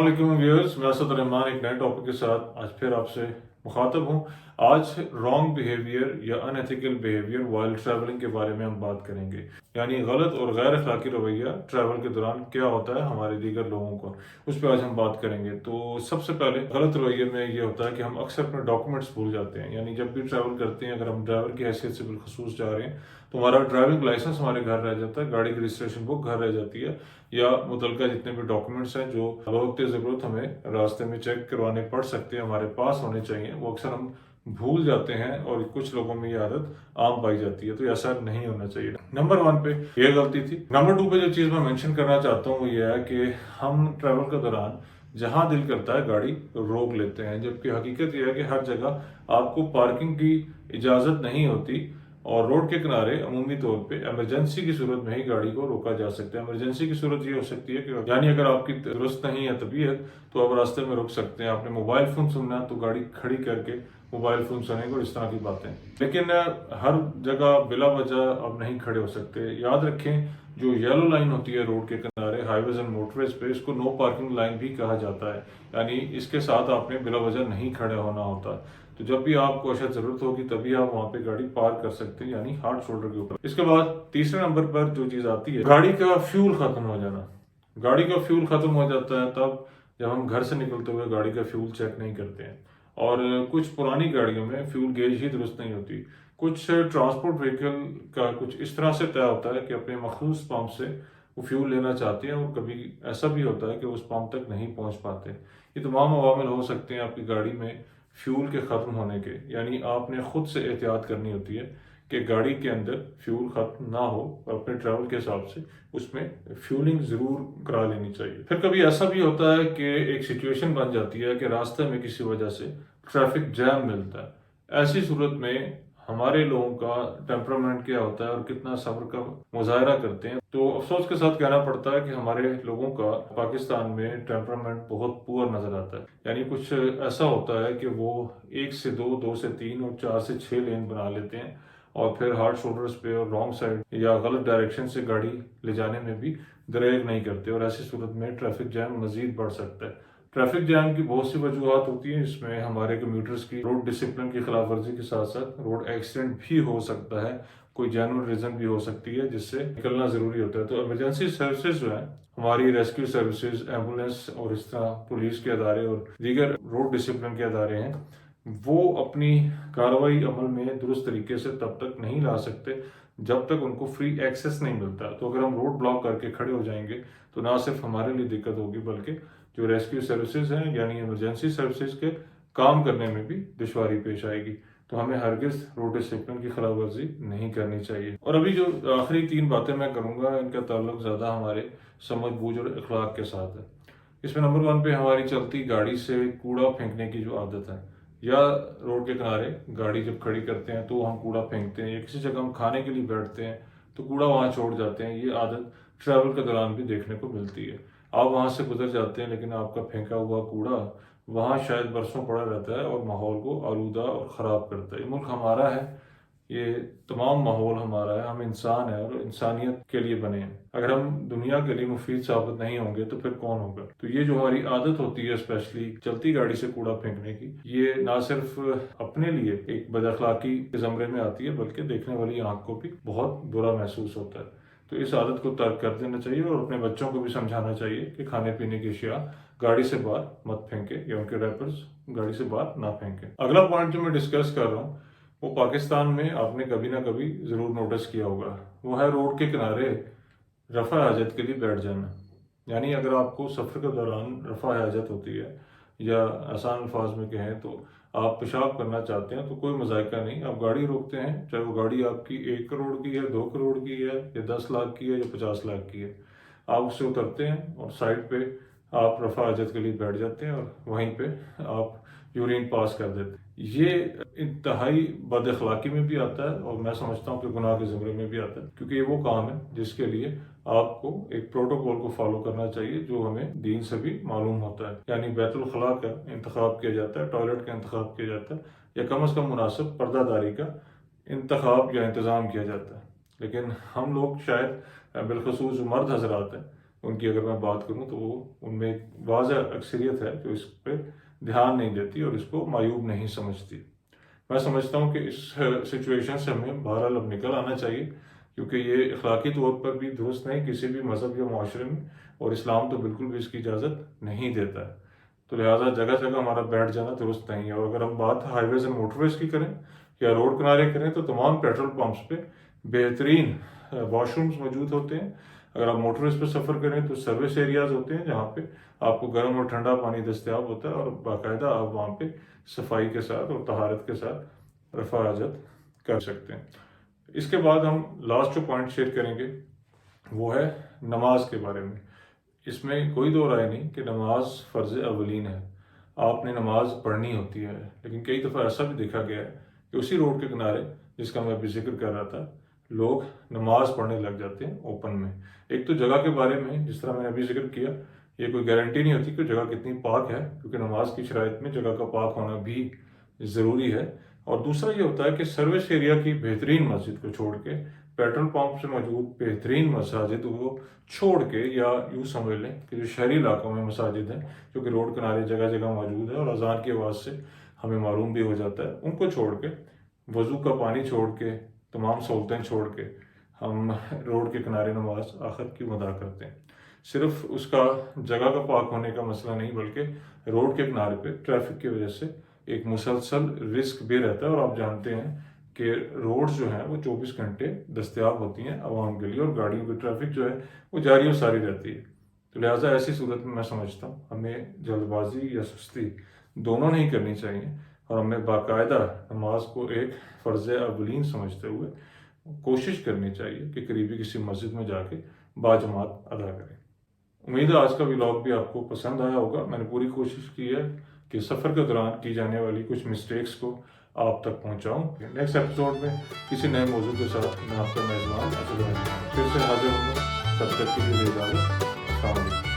अस्सलाम वालेकुम व्यूअर्स, मैं असद रहमान एक नए टॉपिक के साथ आज फिर आपसे मुखातब हूँ। आज रॉन्ग बिहेवियर या अनएथिकल बिहेवियर वाइल ट्रैवलिंग के बारे में हम बात करेंगे। यानी गलत और गैर अखलाकी रवैया ट्रैवल के दौरान क्या होता है हमारे दीगर लोगों का, उस पर आज हम बात करेंगे। तो सबसे पहले गलत रवैये में ये होता है कि हम अक्सर अपने डॉक्यूमेंट्स भूल जाते हैं। यानी जब भी ट्रैवल करते हैं, अगर हम ड्राइवर की हैसियत से बिलखसूस जा रहे हैं तो हमारा ड्राइविंग लाइसेंस हमारे घर रह जाता है, गाड़ी की रजिस्ट्रेशन बुक घर रह जाती है, या मुतलका जितने भी डॉक्यूमेंट्स हैं जो वक्त ज़रूरत हमें रास्ते में चेक करवाने पड़ सकते हैं, हमारे पास होने चाहिए, वो अक्सर हम भूल जाते हैं और कुछ लोगों में ये आदत आम पाई जाती है। तो ऐसा नहीं होना चाहिए। नंबर 1 पे ये गलती थी। नंबर 2 पे जो चीज़ मैं मेंशन करना चाहता हूँ वो ये है कि हम ट्रैवल के दौरान जहाँ दिल करता है गाड़ी रोक लेते हैं, जबकि हकीकत यह है कि हर जगह आपको पार्किंग की इजाज़त नहीं होती और रोड के किनारे अमूमी तौर पे इमरजेंसी की सूरत में ही गाड़ी को रोका जा सकता है। इमरजेंसी की सूरत ये हो सकती है कि यानी अगर आपकी दुरुस्त नहीं है तबीयत तो आप रास्ते में रुक सकते हैं। आपने मोबाइल फ़ोन सुनना तो गाड़ी खड़ी करके मोबाइल फ़ोन सुनेंगे और इस तरह की बातें। लेकिन हर जगह बिला वजह आप नहीं खड़े हो सकते। याद रखें, जो येलो लाइन होती है रोड के किनारे हाईवेज एंड मोटरवेज पे, इसको नो पार्किंग लाइन भी कहा जाता है। यानी इसके साथ आपने बिला वजह नहीं खड़े होना होता। तो जब भी आपको अशद जरूरत होगी तभी आप वहां पे गाड़ी पार्क कर सकते हैं, यानी हार्ड शोल्डर के ऊपर। इसके बाद तीसरे नंबर पर जो चीज आती है, गाड़ी का फ्यूल खत्म हो जाना। गाड़ी का फ्यूल खत्म हो जाता है तब जब हम घर से निकलते हुए गाड़ी का फ्यूल चेक नहीं करते हैं। और कुछ पुरानी गाड़ियों में फ्यूल गेज ही दुरुस्त नहीं होती। कुछ ट्रांसपोर्ट व्हीकल का कुछ इस तरह से तय होता है कि अपने मखसूस पंप से वो फ्यूल लेना चाहते हैं और कभी ऐसा भी होता है कि उस पंप तक नहीं पहुंच पाते। ये तमाम अवामिल हो सकते हैं आपकी गाड़ी में फ्यूल के ख़त्म होने के। यानी आपने खुद से एहतियात करनी होती है कि गाड़ी के अंदर फ्यूल ख़त्म ना हो और अपने ट्रैवल के हिसाब से उसमें फ्यूलिंग ज़रूर करा लेनी चाहिए। फिर कभी ऐसा भी होता है कि एक सिचुएशन बन जाती है कि रास्ते में किसी वजह से ट्रैफिक जैम मिलता है। ऐसी सूरत में हमारे लोगों का टेम्परामेंट क्या होता है और कितना सब्र का मुजाहरा करते हैं। तो अफसोस के साथ कहना पड़ता है कि हमारे लोगों का पाकिस्तान में टेम्परामेंट बहुत पुअर नजर आता है। यानी कुछ ऐसा होता है कि वो 1 से 2, 2 से 3 और 4 से 6 लेन बना लेते हैं और फिर हार्ड शोल्डर्स पे और रॉन्ग साइड या गलत डायरेक्शन से गाड़ी ले जाने में भी दरेग नहीं करते और ऐसी सूरत में ट्रैफिक जैम मजीद बढ़ सकता है। ट्रैफिक जैम की बहुत सी वजूहत होती हैं। इसमें हमारे कम्यूटर्स की रोड डिसिप्लिन की खिलाफ वर्जी के साथ साथ रोड एक्सीडेंट भी हो सकता है। कोई जेन्युइन रीजन भी हो सकती है जिससे निकलना जरूरी होता है। तो इमरजेंसी सर्विसेज जो है, हमारी रेस्क्यू सर्विसेज, एम्बुलेंस और इस तरह पुलिस के अदारे और दीगर रोड डिसिप्लिन के अदारे हैं, वो अपनी कार्रवाई अमल में दुरुस्त तरीके से तब तक नहीं ला सकते जब तक उनको फ्री एक्सेस नहीं मिलता। तो अगर हम रोड ब्लॉक करके खड़े हो जाएंगे तो ना सिर्फ हमारे लिए दिक्कत होगी बल्कि जो रेस्क्यू सर्विसेज हैं यानी इमरजेंसी सर्विसेज के काम करने में भी दुश्वारी पेश आएगी। तो हमें हरगिज रोड डिसिप्लिन की खिलाफ वर्जी नहीं करनी चाहिए। और अभी जो आखिरी 3 बातें मैं करूंगा इनका ताल्लुक ज़्यादा हमारे समझ बूझ और अखलाक के साथ है। इसमें नंबर 1 पे हमारी चलती गाड़ी से कूड़ा फेंकने की जो आदत है, या रोड के किनारे गाड़ी जब खड़ी करते हैं तो हम कूड़ा फेंकते हैं, या किसी जगह हम खाने के लिए बैठते हैं तो कूड़ा वहाँ छोड़ जाते हैं। ये आदत ट्रैवल के दौरान भी देखने को मिलती है। आप वहाँ से गुजर जाते हैं लेकिन आपका फेंका हुआ कूड़ा वहाँ शायद बरसों पड़ा रहता है और माहौल को आलूदा और ख़राब करता है। ये मुल्क हमारा है, ये तमाम माहौल हमारा है, हम इंसान हैं और इंसानियत के लिए बने हैं। अगर हम दुनिया के लिए मुफीद साबित नहीं होंगे तो फिर कौन होगा। तो ये जो हमारी आदत होती है स्पेशली चलती गाड़ी से कूड़ा फेंकने की, ये ना सिर्फ अपने लिए एक बदअखलाकी के ज़मरे में आती है बल्कि देखने वाली आंख को भी बहुत बुरा महसूस होता है। तो इस आदत को तर्क कर देना चाहिए और अपने बच्चों को भी समझाना चाहिए कि खाने पीने की अशिया गाड़ी से बाहर मत फेंके या उनके रैपर्स गाड़ी से बाहर ना फेंके। अगला पॉइंट जो मैं डिस्कस कर रहा हूँ वो पाकिस्तान में आपने कभी ना कभी ज़रूर नोटिस किया होगा, वो है रोड के किनारे रफ़ा हाजत के लिए बैठ जाना। यानी अगर आपको सफ़र के दौरान रफ़ा हाजत होती है या आसान अल्फाज में कहें तो आप पेशाब करना चाहते हैं तो कोई मज़ायका नहीं, आप गाड़ी रोकते हैं, चाहे वो गाड़ी आपकी 1 करोड़ की है, 2 करोड़ की है या 10 लाख की है या 50 लाख की है। आप उससे उतरते हैं और साइड पे आप रफ़ा हाजत के लिए बैठ जाते हैं और वहीं पे आप यूरिन पास कर देते हैं। ये इंतहाई बदअखलाकी में भी आता है और मैं समझता हूँ कि गुनाह के ज़मरे में भी आता है, क्योंकि ये वो काम है जिसके लिए आपको एक प्रोटोकॉल को फॉलो करना चाहिए जो हमें दीन से भी मालूम होता है। यानी बैतुल खला का इंतखाब किया जाता है, टॉयलेट का इंतखाब किया जाता है, या कम अज़ कम मुनासिब पर्दादारी का इंतखाब या इंतज़ाम किया जाता है। लेकिन हम लोग शायद बिलखसूस जो मर्द हजरात हैं ان کی اگر میں بات کروں تو وہ ان میں ایک واضح اکثریت ہے جو اس پہ دھیان نہیں دیتی اور اس کو معیوب نہیں سمجھتی۔ میں سمجھتا ہوں کہ اس سچویشن سے ہمیں بہرحال اب نکل آنا چاہیے، کیونکہ یہ اخلاقی طور پر بھی درست نہیں کسی بھی مذہب یا معاشرے میں، اور اسلام تو بالکل بھی اس کی اجازت نہیں دیتا ہے۔ تو لہٰذا جگہ جگہ ہمارا بیٹھ جانا درست نہیں ہے۔ اور اگر ہم بات ہائی ویز اینڈ موٹر ویز کی کریں یا روڈ کنارے کریں تو تمام پیٹرول پمپس پہ بہترین واش رومز موجود ہوتے ہیں۔ اگر آپ موٹر ویز پہ سفر کریں تو سروس ایریاز ہوتے ہیں جہاں پہ آپ کو گرم اور ٹھنڈا پانی دستیاب ہوتا ہے، اور باقاعدہ آپ وہاں پہ صفائی کے ساتھ اور طہارت کے ساتھ رفع حاجت کر سکتے ہیں۔ اس کے بعد ہم لاسٹ جو پوائنٹ شیئر کریں گے وہ ہے نماز کے بارے میں۔ اس میں کوئی دو رائے نہیں کہ نماز فرض اولین ہے، آپ نے نماز پڑھنی ہوتی ہے، لیکن کئی دفعہ ایسا بھی دیکھا گیا ہے کہ اسی روڈ کے کنارے جس کا میں ابھی ذکر کر رہا تھا لوگ نماز پڑھنے لگ جاتے ہیں اوپن میں۔ ایک تو جگہ کے بارے میں جس طرح میں نے ابھی ذکر کیا، یہ کوئی گارنٹی نہیں ہوتی کہ جگہ کتنی پاک ہے، کیونکہ نماز کی شرائط میں جگہ کا پاک ہونا بھی ضروری ہے۔ اور دوسرا یہ ہوتا ہے کہ سروس ایریا کی بہترین مسجد کو چھوڑ کے، پیٹرول پمپ سے موجود بہترین مساجد کو چھوڑ کے، یا یوں سمجھ لیں کہ جو شہری علاقوں میں مساجد ہیں جو کہ روڈ کنارے جگہ جگہ موجود ہے اور اذان کی آواز سے ہمیں معلوم بھی ہو جاتا ہے، ان کو چھوڑ کے، وضو کا پانی چھوڑ کے، تمام سہولتیں چھوڑ کے ہم روڈ کے کنارے نماز آخر کیوں ادا کرتے ہیں؟ صرف اس کا جگہ کا پاک ہونے کا مسئلہ نہیں، بلکہ روڈ کے کنارے پہ ٹریفک کی وجہ سے ایک مسلسل رسک بھی رہتا ہے، اور آپ جانتے ہیں کہ روڈز جو ہیں وہ 24 گھنٹے دستیاب ہوتی ہیں عوام کے لیے، اور گاڑیوں کی ٹریفک جو ہے وہ جاری و ساری رہتی ہے۔ تو لہٰذا ایسی صورت میں سمجھتا ہوں ہمیں جلد بازی یا سستی دونوں نہیں کرنی چاہیے، اور ہمیں باقاعدہ نماز کو ایک فرض اولین سمجھتے ہوئے کوشش کرنی چاہیے کہ قریبی کسی مسجد میں جا کے باجماعت ادا کریں۔ امید ہے آج کا ولاگ بھی آپ کو پسند آیا ہوگا۔ میں نے پوری کوشش کی ہے کہ سفر کے دوران کی جانے والی کچھ مسٹیکس کو آپ تک پہنچاؤں۔ نیکسٹ ایپیسوڈ میں کسی نئے موضوع کے ساتھ میں آپ کا میزبان پھر سے حاضر ہوں گا۔ تب تک کے لیے اجازت۔ السلام علیکم۔